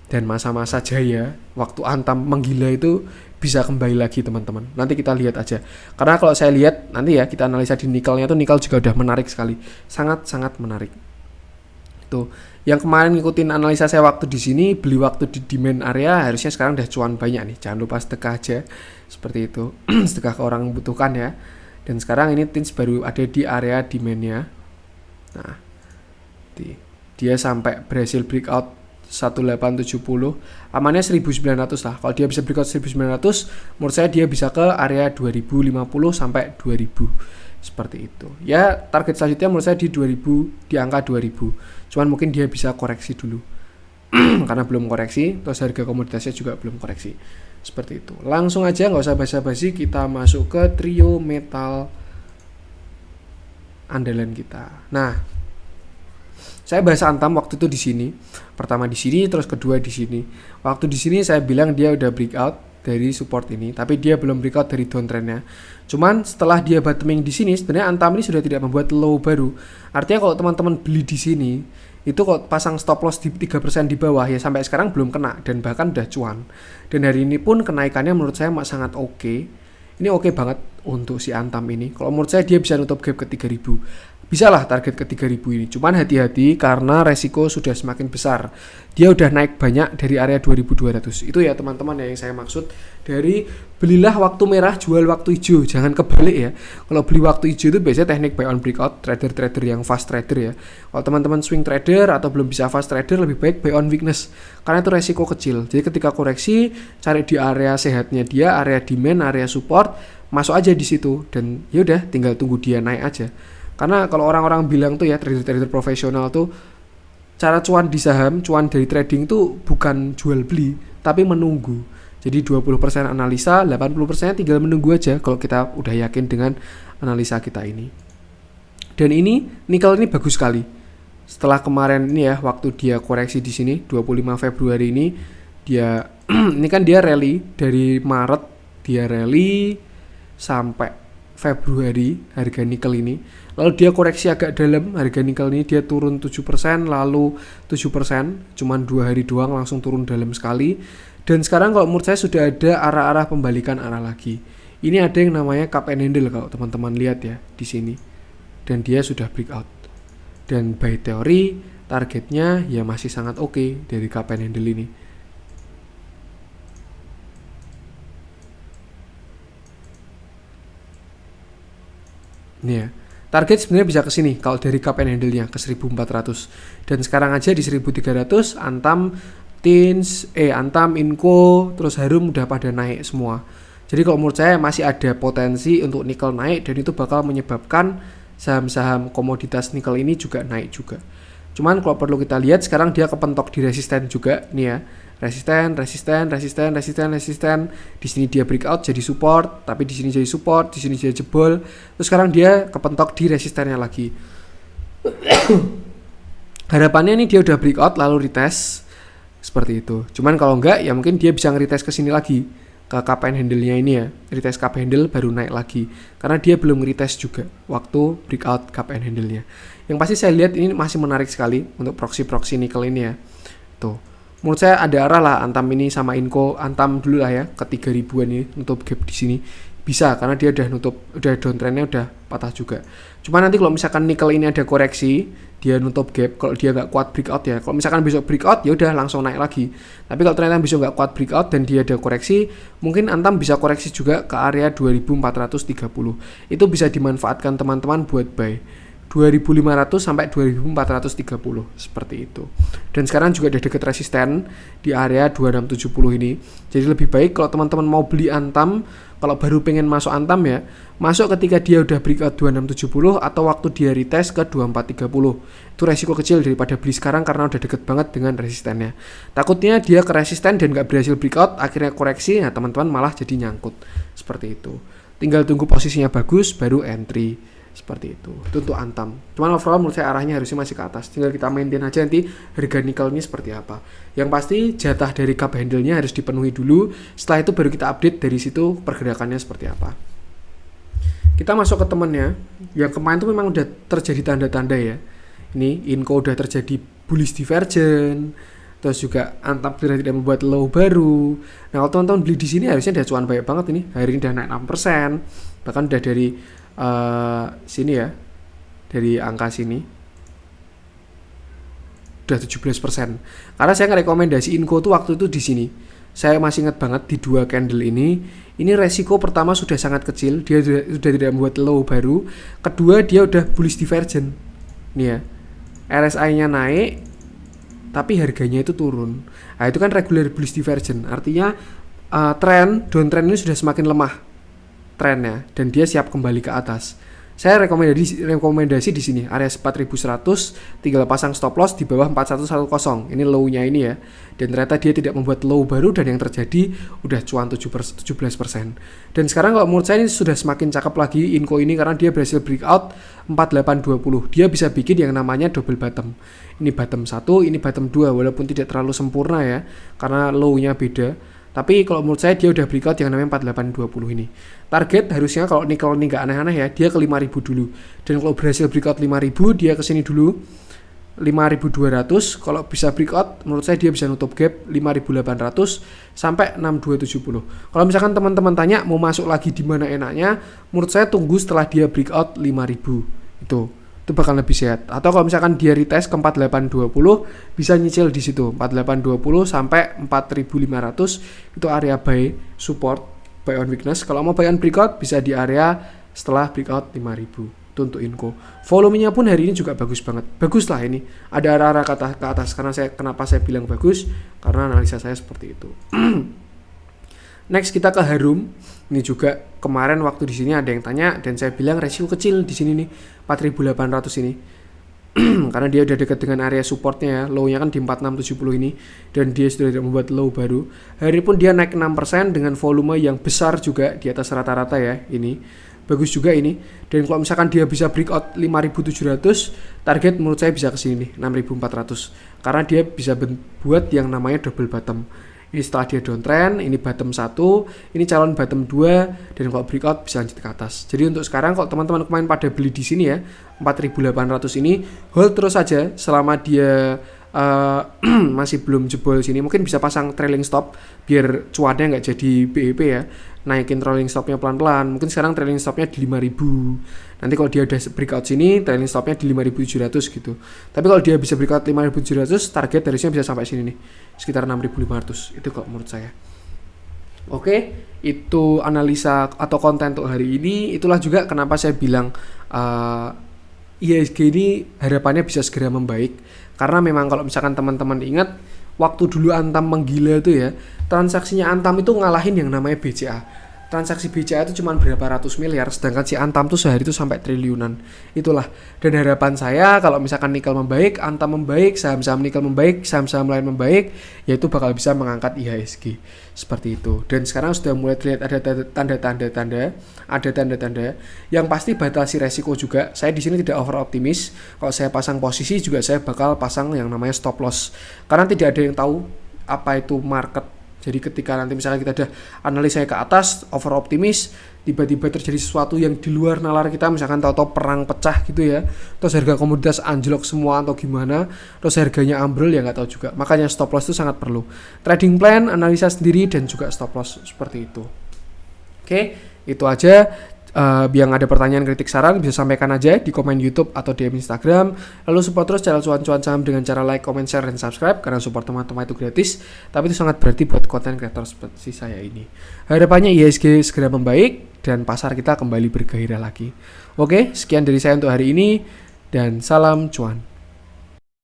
Dan masa-masa jaya, waktu Antam menggila itu bisa kembali lagi teman-teman. Nanti kita lihat aja. Karena kalau saya lihat nanti ya kita analisa di nikelnya tuh, nikel juga udah menarik sekali. Sangat-sangat menarik. Itu yang kemarin ngikutin analisa saya waktu di sini, beli waktu di demand area, harusnya sekarang udah cuan banyak nih. Jangan lupa sedekah aja. Seperti itu. Sedekah ke orang membutuhkan ya. Dan sekarang ini Tins baru ada di area demand-nya. Nah, dia sampai berhasil breakout 1870, amannya 1900 lah. Kalau dia bisa breakout 1900, menurut saya dia bisa ke area 2050 sampai 2000. Seperti itu. Ya, target selanjutnya menurut saya di 2000, di angka 2000. Cuman mungkin dia bisa koreksi dulu. Karena belum koreksi, terus harga komoditasnya juga belum koreksi. Seperti itu. Langsung aja, nggak usah basa-basi, kita masuk ke trio metal andalan kita. Nah, saya bahas Antam waktu itu di sini. Pertama di sini, terus kedua di sini. Waktu di sini saya bilang dia udah breakout dari support ini, tapi dia belum breakout dari downtrendnya. Cuman setelah dia bottoming di sini, sebenarnya Antam ini sudah tidak membuat low baru. Artinya kalau teman-teman beli di sini, itu kok pasang stop loss di 3% di bawah ya sampai sekarang belum kena dan bahkan udah cuan. Dan hari ini pun kenaikannya menurut saya sangat oke. Ini oke banget untuk si Antam ini. Kalau menurut saya dia bisa nutup gap ke 3000. Bisa lah target ke 3000 ini. Cuman hati-hati karena resiko sudah semakin besar. Dia udah naik banyak dari area 2200. Itu ya teman-teman yang saya maksud dari belilah waktu merah, jual waktu hijau. Jangan kebalik ya. Kalau beli waktu hijau itu biasanya teknik buy on breakout, trader-trader yang fast trader ya. Kalau teman-teman swing trader atau belum bisa fast trader, lebih baik buy on weakness. Karena itu resiko kecil. Jadi ketika koreksi, cari di area sehatnya dia, area demand, area support, masuk aja di situ dan ya udah tinggal tunggu dia naik aja. Karena kalau orang-orang bilang tuh ya trader-trader profesional tuh cara cuan di saham, cuan dari trading tuh bukan jual beli, tapi menunggu. Jadi 20% analisa, 80% tinggal menunggu aja kalau kita udah yakin dengan analisa kita ini. Dan ini nikel ini bagus sekali. Setelah kemarin ini ya waktu dia koreksi di sini 25 Februari ini dia ini kan dia rally dari Maret, dia rally sampai Februari harga nikel ini. Lalu dia koreksi agak dalam, harga nikel ini dia turun 7%, lalu 7%, cuman 2 hari doang langsung turun dalam sekali. Dan sekarang kalau menurut saya sudah ada arah-arah pembalikan arah lagi. Ini ada yang namanya cup and handle kalau teman-teman lihat ya di sini. Dan dia sudah breakout. Dan by teori targetnya ya masih sangat oke dari cup and handle ini. Nih ya. Target sebenarnya bisa ke sini kalau dari cup and handle-nya ke 1400. Dan sekarang aja di 1300 Antam, Antam, Inco, terus Harum udah pada naik semua. Jadi kalau menurut saya masih ada potensi untuk nikel naik dan itu bakal menyebabkan saham-saham komoditas nikel ini juga naik juga. Cuman kalau perlu kita lihat sekarang dia kepentok di resisten juga nih ya. Resisten. Di sini dia breakout jadi support, tapi di sini jadi support, di sini jadi jebol. Terus sekarang dia kepentok di resistennya lagi. Harapannya ini dia udah breakout lalu retest seperti itu. Cuman kalau enggak ya mungkin dia bisa nge-retest ke sini lagi ke cup and handle-nya ini ya. Retest cup handle baru naik lagi. Karena dia belum retest juga waktu breakout cup and handle-nya. Yang pasti saya lihat ini masih menarik sekali untuk proxy nikel ini ya. Tuh. Menurut saya ada arah lah Antam ini sama Inco, Antam dulu lah ya ke 3000-an ini nutup gap di sini. Bisa karena dia udah downtrendnya udah patah juga. Cuma nanti kalau misalkan nikel ini ada koreksi, dia nutup gap, kalau dia nggak kuat breakout ya. Kalau misalkan besok breakout ya udah langsung naik lagi. Tapi kalau ternyata besok nggak kuat breakout dan dia ada koreksi, mungkin Antam bisa koreksi juga ke area 2430. Itu bisa dimanfaatkan teman-teman buat buy. 2500 sampai 2430 seperti itu. Dan sekarang juga udah deket resisten di area 2670 ini. Jadi lebih baik kalau teman-teman mau beli Antam, kalau baru pengen masuk Antam ya, masuk ketika dia udah breakout 2670 atau waktu dia retest ke 2430. Itu resiko kecil daripada beli sekarang karena udah deket banget dengan resistennya. Takutnya dia ke resisten dan nggak berhasil breakout, akhirnya koreksi, nah teman-teman malah jadi nyangkut. Seperti itu. Tinggal tunggu posisinya bagus baru entry. Seperti itu untuk Antam. Cuman overall menurut saya arahnya harusnya masih ke atas. Tinggal kita maintain aja nanti harga nikel ini seperti apa. Yang pasti jatah dari cup handle-nya harus dipenuhi dulu. Setelah itu baru kita update dari situ pergerakannya seperti apa. Kita masuk ke temennya. Yang kemarin itu memang udah terjadi tanda-tanda ya. Ini Inco udah terjadi bullish divergence. Terus juga Antam tidak membuat low baru. Nah kalau teman-teman beli di sini harusnya udah cuan banyak banget ini. Hari ini udah naik 6%. Bahkan udah dari sini ya, dari angka sini udah 17%. Karena saya ngerekomendasi Inco tuh waktu itu di sini. Saya masih ingat banget di dua candle ini resiko pertama sudah sangat kecil, dia sudah tidak membuat low baru. Kedua dia udah bullish divergent. Nih ya. RSI-nya naik tapi harganya itu turun. Nah, itu kan regular bullish divergent. Artinya downtrend ini sudah semakin lemah trennya dan dia siap kembali ke atas. Saya rekomendasi di sini area 4100, tinggal pasang stop loss di bawah 4110. Ini low-nya ini ya. Dan ternyata dia tidak membuat low baru dan yang terjadi udah cuan 17%. Dan sekarang kalau menurut saya ini sudah semakin cakep lagi Inco ini karena dia berhasil breakout 4820. Dia bisa bikin yang namanya double bottom. Ini bottom 1, ini bottom 2 walaupun tidak terlalu sempurna ya karena low-nya beda. Tapi kalau menurut saya dia udah breakout yang namanya 4820 ini. Target harusnya kalau nikel ini nggak aneh-aneh ya, dia ke 5000 dulu. Dan kalau berhasil breakout 5000, dia ke sini dulu. 5.200. Kalau bisa breakout, menurut saya dia bisa nutup gap 5.800 sampai 6.270. Kalau misalkan teman-teman tanya mau masuk lagi di mana enaknya, menurut saya tunggu setelah dia breakout 5.000. Itu bakal lebih sehat. Atau kalau misalkan dia retest ke 4820, bisa nyicil di situ 4820 sampai 4500, itu area buy support, buy on weakness. Kalau mau buy on breakout bisa di area setelah breakout 5000. Itu untuk info. Volumenya pun hari ini juga bagus banget. Bagus lah ini. Ada arah-arah ke atas. Kenapa saya bilang bagus? Karena analisa saya seperti itu. Next kita ke Harum. Ini juga kemarin waktu di sini ada yang tanya dan saya bilang resiko kecil di sini nih 4.800 ini. Karena dia udah dekat dengan area supportnya ya. Low-nya kan di 4670 ini dan dia sudah membuat low baru. Hari pun dia naik 6% dengan volume yang besar juga di atas rata-rata ya ini. Bagus juga ini. Dan kalau misalkan dia bisa breakout 5.700, target menurut saya bisa ke sini nih 6.400. Karena dia bisa buat yang namanya double bottom. Ini setelah dia downtrend, ini bottom 1, ini calon bottom 2, dan kalau breakout bisa lanjut ke atas. Jadi untuk sekarang kalau teman-teman kemarin pada beli di sini ya, 4.800 ini hold terus saja selama dia masih belum jebol sini. Mungkin bisa pasang trailing stop biar cuannya nggak jadi BEP ya. Naikin trailing stopnya pelan-pelan. Mungkin sekarang trailing stopnya di 5.000. Nanti kalau dia udah breakout sini, trailing stopnya di 5.700 gitu. Tapi kalau dia bisa breakout 5.700, target dari sini bisa sampai sini nih, sekitar 6.500. Itu kalau menurut saya. Oke, itu analisa atau konten untuk hari ini. Itulah juga kenapa saya bilang IHSG ini harapannya bisa segera membaik. Karena memang kalau misalkan teman-teman ingat, waktu dulu Antam menggila itu ya, transaksinya Antam itu ngalahin yang namanya BCA. Transaksi BCA itu cuma berapa ratus miliar, sedangkan si Antam tuh sehari itu sampai triliunan. Itulah. Dan harapan saya kalau misalkan nikel membaik, Antam membaik, saham-saham nikel membaik, saham-saham lain membaik, yaitu bakal bisa mengangkat IHSG. Seperti itu. Dan sekarang sudah mulai terlihat ada tanda-tanda. Yang pasti batasi resiko juga. Saya di sini tidak over optimis. Kalau saya pasang posisi juga saya bakal pasang yang namanya stop loss. Karena tidak ada yang tahu apa itu market. Jadi ketika nanti misalnya kita ada analisa ke atas, over optimis, tiba-tiba terjadi sesuatu yang di luar nalar kita, misalkan tahu-tahu perang pecah gitu ya, terus harga komoditas anjlok semua atau gimana, terus harganya ambrol ya nggak tahu juga. Makanya stop loss itu sangat perlu. Trading plan, analisa sendiri, dan juga stop loss seperti itu. Oke, itu aja. Yang ada pertanyaan, kritik, saran bisa sampaikan aja di komen YouTube atau DM Instagram. Lalu support terus channel Cuan-Cuan Saham dengan cara like, comment, share, dan subscribe. Karena support teman-teman itu gratis, tapi itu sangat berarti buat konten kreator seperti saya ini. Harapannya IHSG segera membaik dan pasar kita kembali bergairah lagi. Oke, sekian dari saya untuk hari ini dan salam cuan.